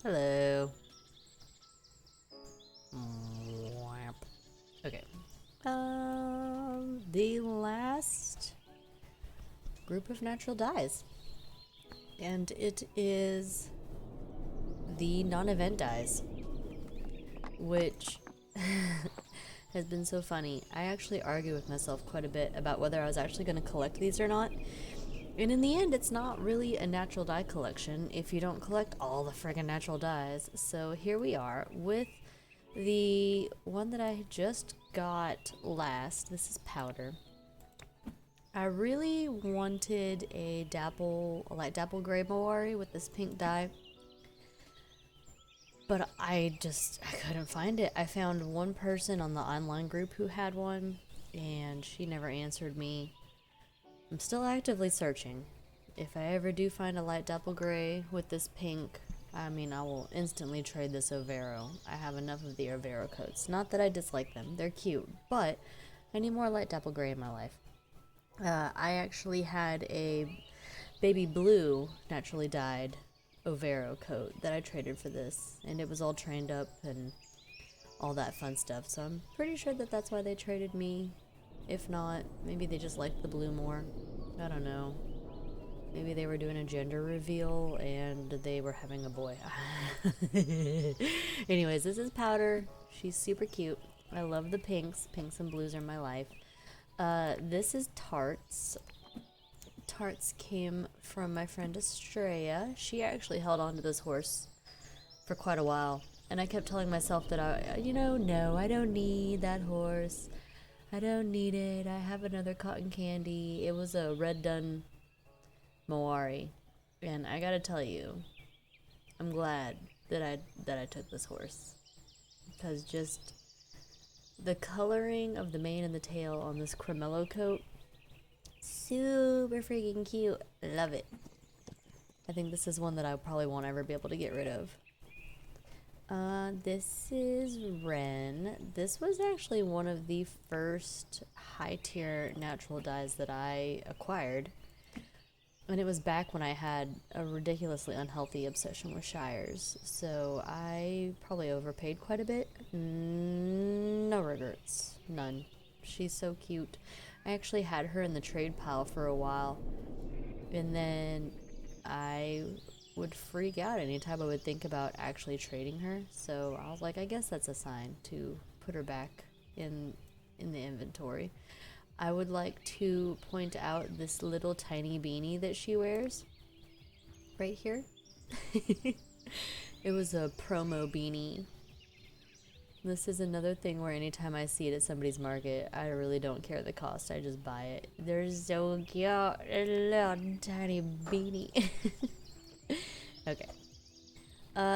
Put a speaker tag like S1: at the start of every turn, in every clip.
S1: Hello. Mwap. Okay. The last group of natural dyes. And it is the non-event dyes, which has been so funny. I actually argue with myself quite a bit about whether I was actually going to collect these or not. And in the end, it's not really a natural dye collection if you don't collect all the friggin' natural dyes. So here we are with the one that I just got last. This is powder. I really wanted a light dapple gray Mawari with this pink dye, but I couldn't find it. I found one person on the online group who had one, and she never answered me. I'm still actively searching. If I ever do find a light dapple gray with this pink, I mean, I will instantly trade this Overo. I have enough of the Overo coats. Not that I dislike them, they're cute, but I need more light dapple gray in my life. I actually had a baby blue naturally dyed Overo coat that I traded for this, and it was all trained up and all that fun stuff, so I'm pretty sure that that's why they traded me. If not, maybe they just liked the blue more. I don't know. Maybe they were doing a gender reveal and they were having a boy. Anyways, this is Powder. She's super cute. I love the pinks. Pinks and blues are my life. This is Tarts. Tarts came from my friend Estrella. She actually held on to this horse for quite a while. And I kept telling myself that no, I don't need that horse. I don't need it. I have another cotton candy. It was a red dun Mawari. And I gotta tell you, I'm glad that I took this horse. Because just the coloring of the mane and the tail on this cremello coat, super freaking cute. Love it. I think this is one that I probably won't ever be able to get rid of. This is Ren. This was actually one of the first high tier natural dyes that I acquired. And it was back when I had a ridiculously unhealthy obsession with Shires. So I probably overpaid quite a bit. No regrets. None. She's so cute. I actually had her in the trade pile for a while. And then I would freak out anytime I would think about actually trading her. So I was like, I guess that's a sign to put her back in the inventory. I would like to point out this little tiny beanie that she wears right here. It was a promo beanie. This is another thing where anytime I see it at somebody's market, I really don't care the cost. I just buy it. They're so cute. A little tiny beanie. Okay.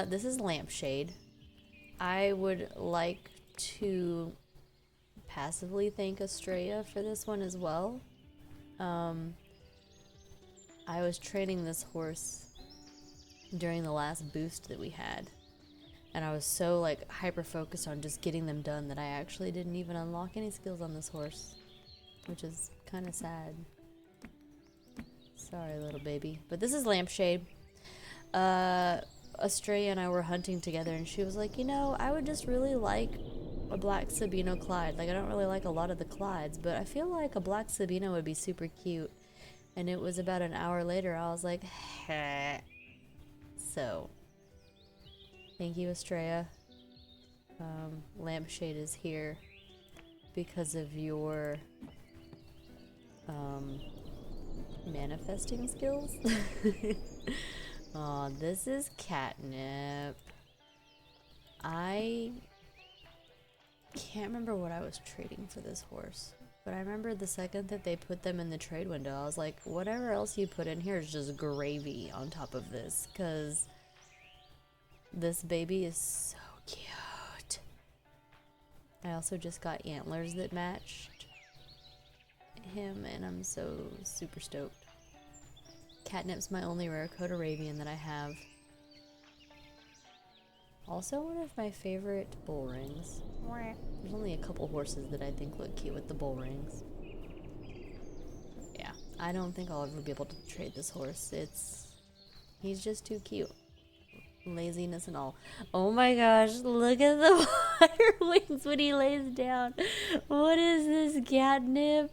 S1: This is Lampshade. I would like to passively thank Estrella for this one as well. I was training this horse during the last boost that we had, and I was so like hyper focused on just getting them done that I actually didn't even unlock any skills on this horse, which is kind of sad. Sorry, little baby. But this is Lampshade. Estrella and I were hunting together, and she was like, I would just really like a black Sabino Clyde. Like, I don't really like a lot of the Clydes, but I feel like a black Sabino would be super cute. And it was about an hour later, I was like, heh. So, thank you, Estrella. Lampshade is here because of your manifesting skills. Aw, this is Catnip. I can't remember what I was trading for this horse, but I remember the second that they put them in the trade window, I was like, whatever else you put in here is just gravy on top of this, because this baby is so cute. I also just got antlers that matched him, and I'm so super stoked. Catnip's my only rare coat Arabian that I have. Also one of my favorite bull rings. There's only a couple horses that I think look cute with the bull rings. Yeah, I don't think I'll ever be able to trade this horse. He's just too cute. Laziness and all. Oh my gosh, look at the water wings when he lays down. What is this, catnip?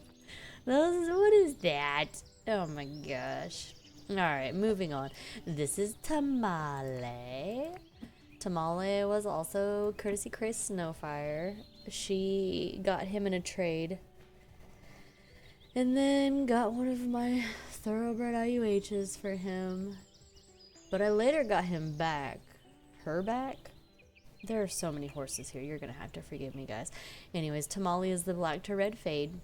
S1: What is that? Oh my gosh. Alright, moving on. This is Tamale. Tamale was also Courtesy Craze Snowfire. She got him in a trade. And then got one of my thoroughbred IUHs for him. But I later got him back. Her back? There are so many horses here. You're going to have to forgive me, guys. Anyways, Tamale is the black to red fade.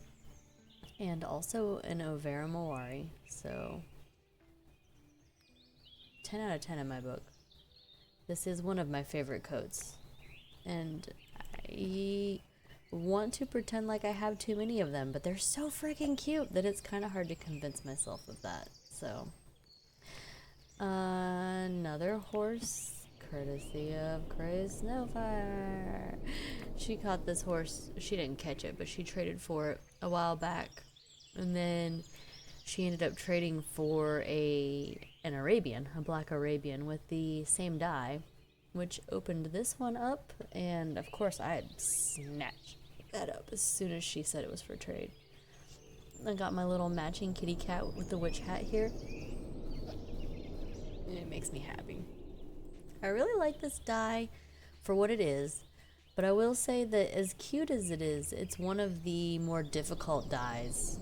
S1: And also an Overa Mawari. So, 10 out of 10 in my book. This is one of my favorite coats. And I want to pretend like I have too many of them, but they're so freaking cute that it's kind of hard to convince myself of that. So, another horse, courtesy of Crazy Snowfire. She caught this horse. She didn't catch it, but she traded for it a while back. And then she ended up trading for an Arabian, a black Arabian with the same dye, which opened this one up. And of course, I had snatched that up as soon as she said it was for trade. I got my little matching kitty cat with the witch hat here. It makes me happy. I really like this dye for what it is, but I will say that as cute as it is, it's one of the more difficult dyes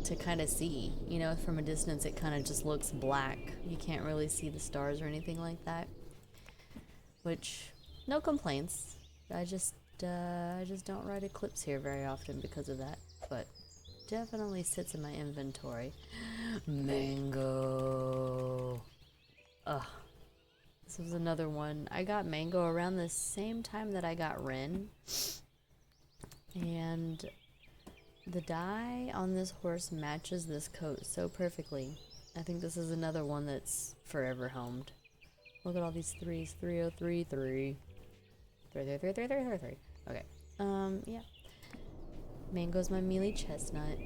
S1: to kind of see. You know, from a distance it kind of just looks black. You can't really see the stars or anything like that. Which, no complaints. I just don't ride Eclipse here very often because of that. But definitely sits in my inventory. Mango. Ugh. This was another one. I got Mango around the same time that I got Ren. And the dye on this horse matches this coat so perfectly. I think this is another one that's forever homed. Look at all these threes. 303, 3. 3. Okay. Yeah. Mango's my mealy chestnut.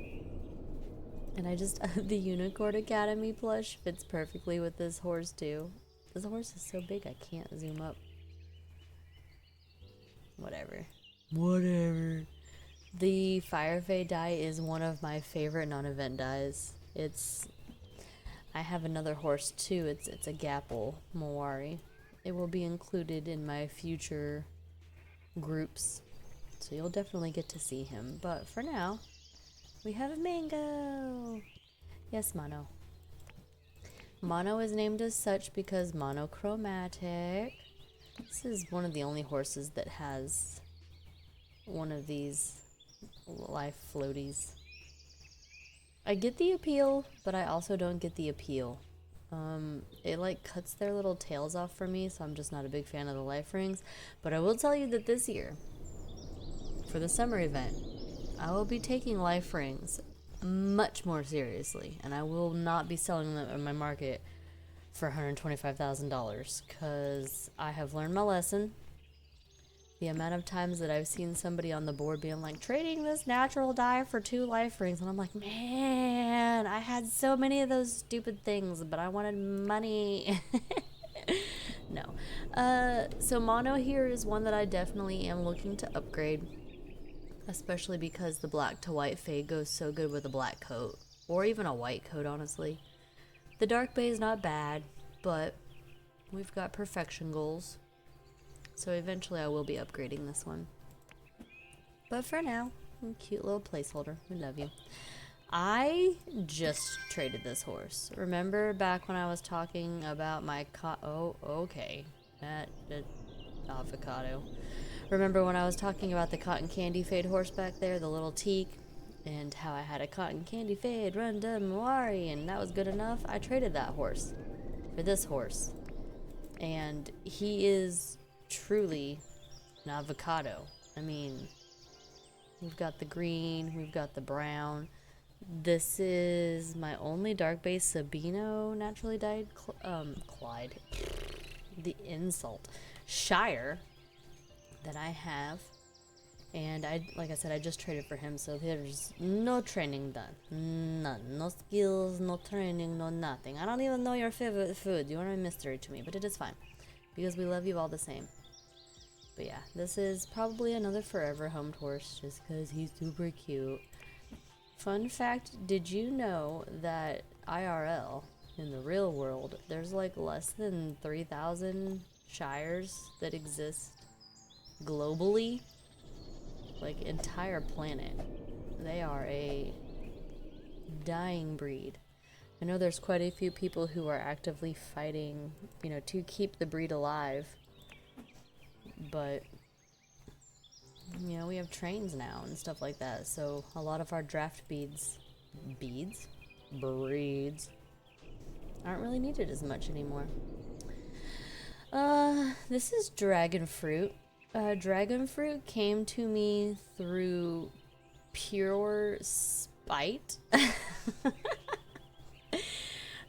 S1: And I just, the Unicorn Academy plush fits perfectly with this horse too. This horse is so big I can't zoom up. Whatever. The Fire Fade dye is one of my favorite non-event dyes. I have another horse too. It's a Gapple Mawari. It will be included in my future groups, so you'll definitely get to see him. But for now, we have a Mango. Yes, Mono. Mono is named as such because monochromatic. This is one of the only horses that has one of these life floaties. I get the appeal, but I also don't get the appeal. It like cuts their little tails off for me, so I'm just not a big fan of the life rings. But I will tell you that this year, for the summer event, I will be taking life rings much more seriously, and I will not be selling them in my market for $125,000 because I have learned my lesson. The amount of times that I've seen somebody on the board being like, trading this natural dye for 2 life rings, and I'm like, man, I had so many of those stupid things, but I wanted money. No. So Mono here is one that I definitely am looking to upgrade, especially because the black to white fade goes so good with a black coat, or even a white coat, honestly. The dark bay is not bad, but we've got perfection goals. So eventually I will be upgrading this one. But for now, cute little placeholder. We love you. I just traded this horse. Remember back when I was talking about my that avocado. Remember when I was talking about the cotton candy fade horse back there, the little teak, and how I had a cotton candy fade run done Mawari, and that was good enough? I traded that horse for this horse. And he is truly an avocado. I mean, we've got the green, we've got the brown. This is my only dark base Sabino naturally dyed Clyde. The insult. Shire that I have. And like I said, I just traded for him, so there's no training done. None. No skills, no training, no nothing. I don't even know your favorite food. You are a mystery to me, but it is fine. because we love you all the same. But yeah, this is probably another forever homed horse just because he's super cute. Fun fact, did you know that IRL, in the real world, there's like less than 3,000 shires that exist globally? Like, entire planet. They are a dying breed. I know there's quite a few people who are actively fighting, you know, to keep the breed alive. But, you know, we have trains now and stuff like that, so a lot of our draft breeds aren't really needed as much anymore. This is dragon fruit. Dragon fruit came to me through pure spite.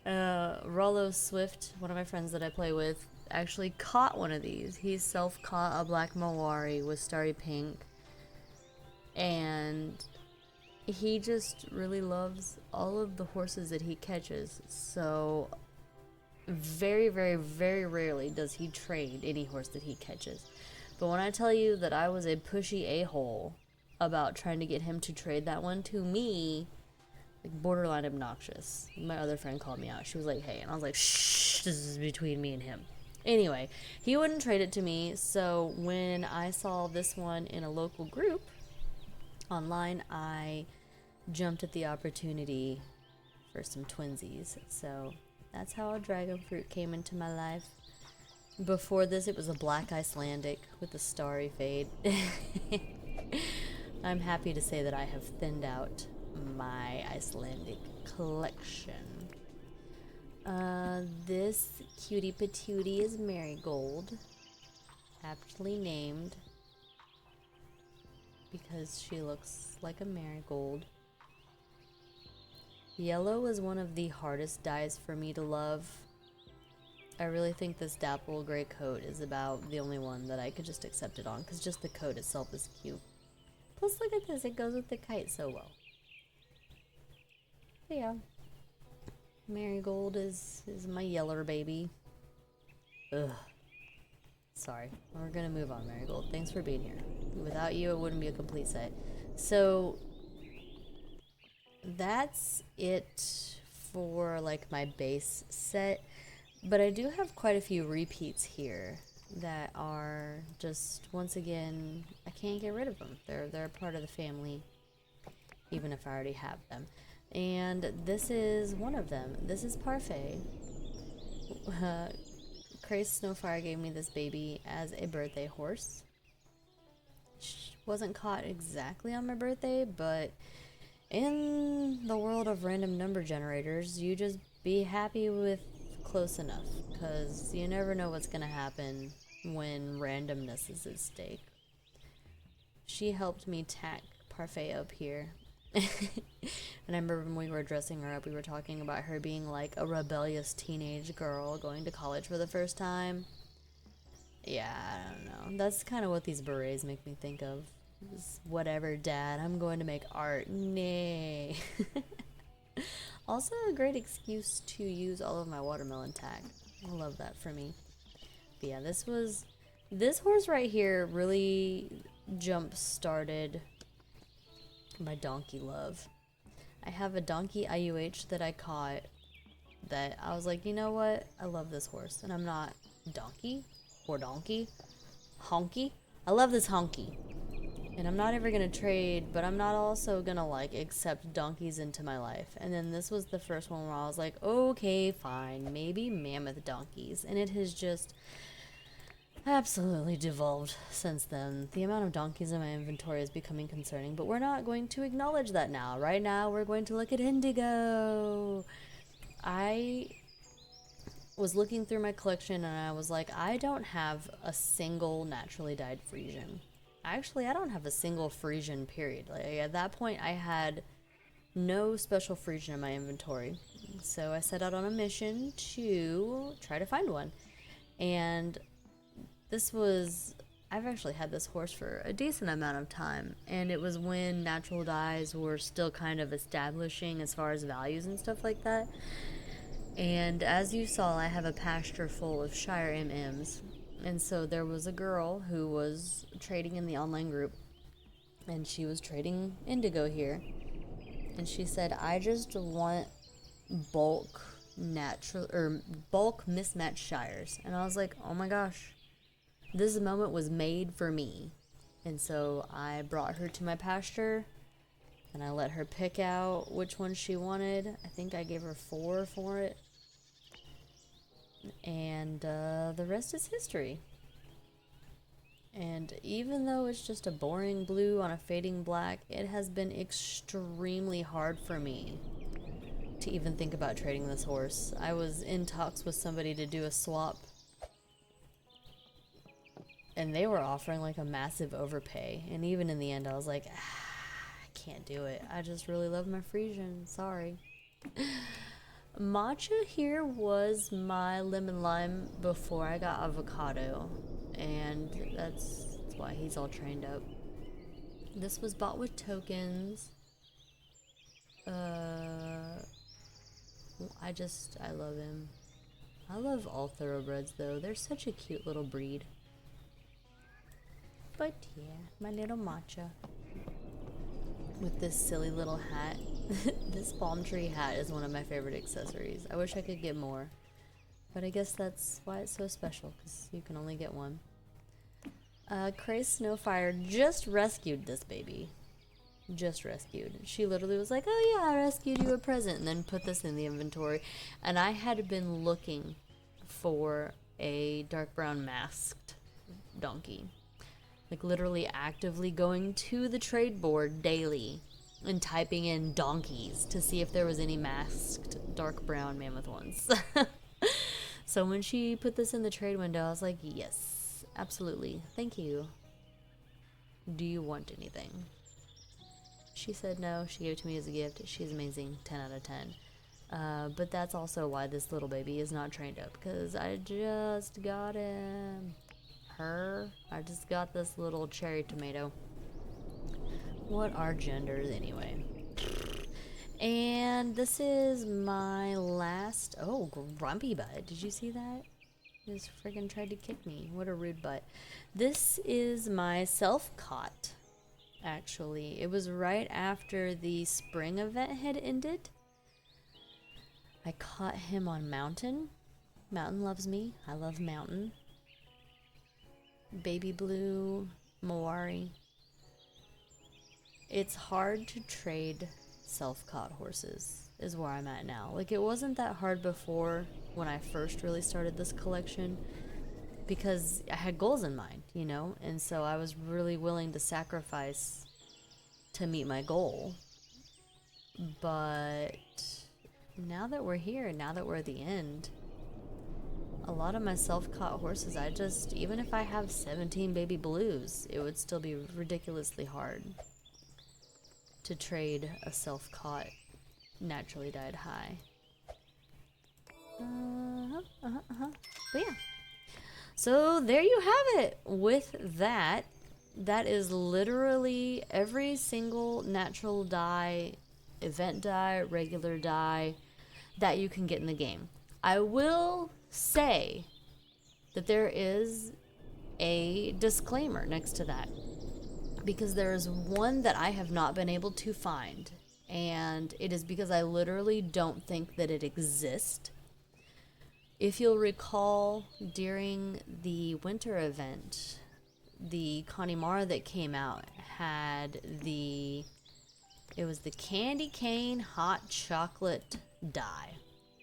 S1: Rollo Swift, one of my friends that I play with, actually caught one of these. He self-caught a black Mawari with starry pink, and he just really loves all of the horses that he catches. So very, very, very rarely does he trade any horse that he catches. But when I tell you that I was a pushy a-hole about trying to get him to trade that one, to me, like, borderline obnoxious. My other friend called me out. She was like, hey, and I was like, shh, this is between me and him. Anyway, he wouldn't trade it to me, so when I saw this one in a local group online, I jumped at the opportunity for some twinsies. So that's how a dragon fruit came into my life. Before this, it was a black Icelandic with a starry fade. I'm happy to say that I have thinned out my Icelandic collection. This cutie patootie is Marigold, aptly named because she looks like a marigold. Yellow is one of the hardest dyes for me to love. I really think this dapple gray coat is about the only one that I could just accept it on, because just the coat itself is cute. Plus, look at this, it goes with the kite so well. But yeah, Marigold is my yeller baby. Ugh. Sorry, we're gonna move on, Marigold. Thanks for being here. Without you, it wouldn't be a complete set. So that's it for like my base set, but I do have quite a few repeats here that are just, once again, I can't get rid of them. They're a part of the family, even if I already have them. And this is one of them. This is Parfait. Craze Snowfire gave me this baby as a birthday horse. She wasn't caught exactly on my birthday, but in the world of random number generators, you just be happy with close enough, because you never know what's going to happen when randomness is at stake. She helped me tack Parfait up here. And I remember when we were dressing her up, we were talking about her being like a rebellious teenage girl going to college for the first time. Yeah, I don't know. That's kind of what these berets make me think of. Just, whatever, Dad, I'm going to make art. Nay. Also a great excuse to use all of my watermelon tack. I love that for me. But yeah, this horse right here really jump-started my donkey love. I have a donkey IUH that I caught that I was like, you know what? I love this horse. And I'm not donkey or donkey. Honky. I love this honky. And I'm not ever going to trade, but I'm not also going to like accept donkeys into my life. And then this was the first one where I was like, okay, fine. Maybe mammoth donkeys. And it has just absolutely devolved since then. The amount of donkeys in my inventory is becoming concerning, but we're not going to acknowledge that now. Right now, we're going to look at indigo. I was looking through my collection and I was like, I don't have a single naturally dyed Frisian. Actually, I don't have a single Frisian, period. Like, at that point, I had no special Frisian in my inventory. So I set out on a mission to try to find one. And this was, I've actually had this horse for a decent amount of time, and it was when natural dyes were still kind of establishing as far as values and stuff like that. And as you saw, I have a pasture full of Shire MMs, And so there was a girl who was trading in the online group, and she was trading indigo here. And she said, I just want bulk natural or bulk mismatched shires. And I was like, oh my gosh, this moment was made for me. And so I brought her to my pasture and I let her pick out which one she wanted. I think I gave her 4 for it. And the rest is history. And even though it's just a boring blue on a fading black, it has been extremely hard for me to even think about trading this horse. I was in talks with somebody to do a swap, and they were offering like a massive overpay. And even in the end, I was like, I can't do it. I just really love my Frisian. Sorry. Matcha here was my lemon lime before I got avocado, and that's why he's all trained up. This was bought with tokens. I love him. I love all thoroughbreds though. They're such a cute little breed. But yeah, my little matcha. With this silly little hat. This palm tree hat is one of my favorite accessories. I wish I could get more. But I guess that's why it's so special, because you can only get one. Craze Snowfire just rescued this baby. Just rescued. She literally was like, oh yeah, I rescued you a present, and then put this in the inventory. And I had been looking for a dark brown masked donkey. Like literally actively going to the trade board daily and typing in donkeys to see if there was any masked dark brown mammoth ones. So when she put this in the trade window, I was like, yes, absolutely. Thank you. Do you want anything? She said no. She gave it to me as a gift. She's amazing. 10 out of 10. But that's also why this little baby is not trained up, because I just got him. I just got this little cherry tomato. What are genders anyway? And this is my last. Oh, grumpy butt. Did you see that? He just friggin' tried to kick me. What a rude butt. This is my self-caught, actually. It was right after the spring event had ended. I caught him on Mountain. Mountain loves me. I love Mountain. Baby blue Mawari. It's hard to trade self-caught horses is where I'm at now. Like, it wasn't that hard before when I first really started this collection, because I had goals in mind, you know, and so I was really willing to sacrifice to meet my goal. But now that we're here, now that we're at the end, a lot of my self-caught horses, even if I have 17 baby blues, it would still be ridiculously hard to trade a self-caught naturally dyed high. But yeah. So there you have it. With that, that is literally every single natural dye, event dye, regular dye that you can get in the game. I will say that there is a disclaimer next to that, because there is one that I have not been able to find, and it is because I literally don't think that it exists. If you'll recall, during the winter event, the Connemara that came out had it was the candy cane hot chocolate dye.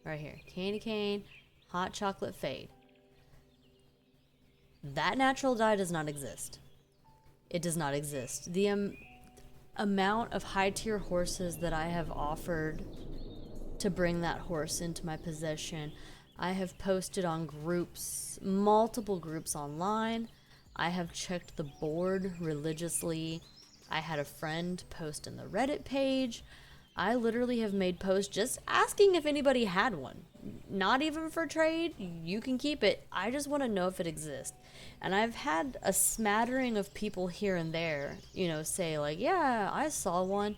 S1: Right here. Candy cane hot chocolate fade. That natural dye does not exist. It does not exist. The amount of high tier horses that I have offered to bring that horse into my possession, I have posted on groups, multiple groups online. I have checked the board religiously. I had a friend post in the Reddit page. I literally have made posts just asking if anybody had one. Not even for trade. You can keep it. I just want to know if it exists. And I've had a smattering of people here and there, you know, say like, yeah, I saw one.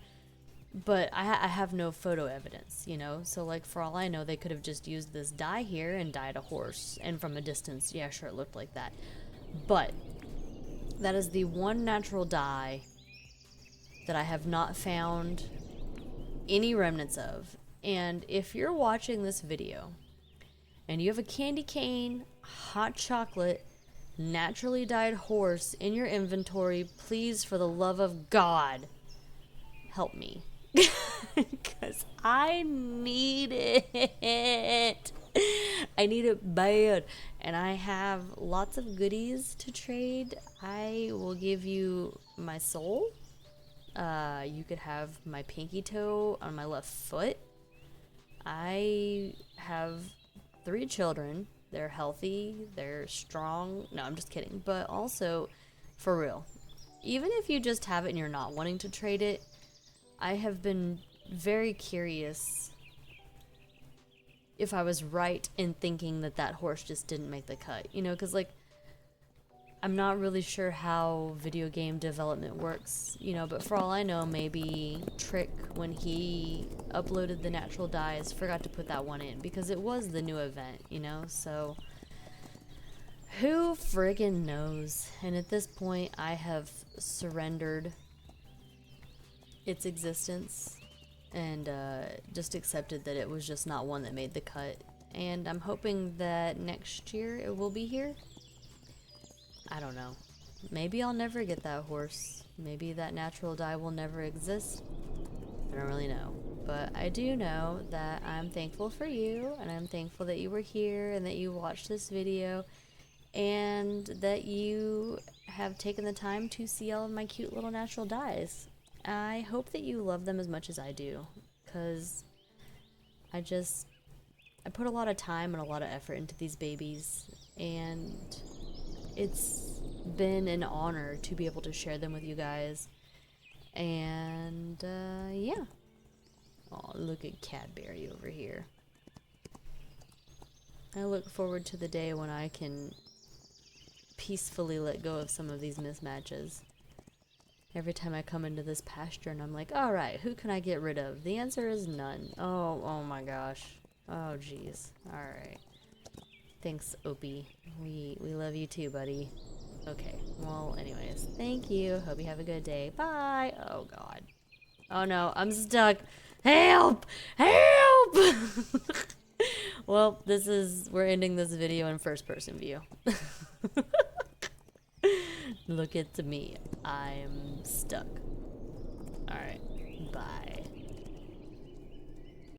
S1: But I have no photo evidence, you know? So, like, for all I know, they could have just used this dye here and dyed a horse. And from a distance, yeah, sure, it looked like that. But that is the one natural dye that I have not found any remnants of. And if you're watching this video and you have a candy cane, hot chocolate, naturally dyed horse in your inventory, please, for the love of God, help me. Because I need it. I need it bad. And I have lots of goodies to trade. I will give you my soul. You could have my pinky toe on my left foot. I have 3 children. They're healthy. They're strong. No, I'm just kidding. But also, for real, even if you just have it and you're not wanting to trade it, I have been very curious if I was right in thinking that that horse just didn't make the cut. You know, because, like, I'm not really sure how video game development works, you know, but for all I know, maybe Trick, when he uploaded the natural dyes, forgot to put that one in, because it was the new event, you know, so who friggin' knows? And at this point, I have surrendered its existence and just accepted that it was just not one that made the cut. And I'm hoping that next year it will be here. I don't know. Maybe I'll never get that horse. Maybe that natural dye will never exist. I don't really know. But I do know that I'm thankful for you, and I'm thankful that you were here and that you watched this video, and that you have taken the time to see all of my cute little natural dyes. I hope that you love them as much as I do, because I put a lot of time and a lot of effort into these babies, and it's been an honor to be able to share them with you guys. And yeah. Oh, look at Cadbury over here. I look forward to the day when I can peacefully let go of some of these mismatches. Every time I come into this pasture and I'm like, alright, who can I get rid of? The answer is none. Oh my gosh. Oh jeez. Alright. Thanks, Opie. We love you too, buddy. Okay, well, anyways, thank you. Hope you have a good day. Bye! Oh god. Oh no, I'm stuck. Help! Help! Well, we're ending this video in first person view. Look at me. I'm stuck. Alright, bye.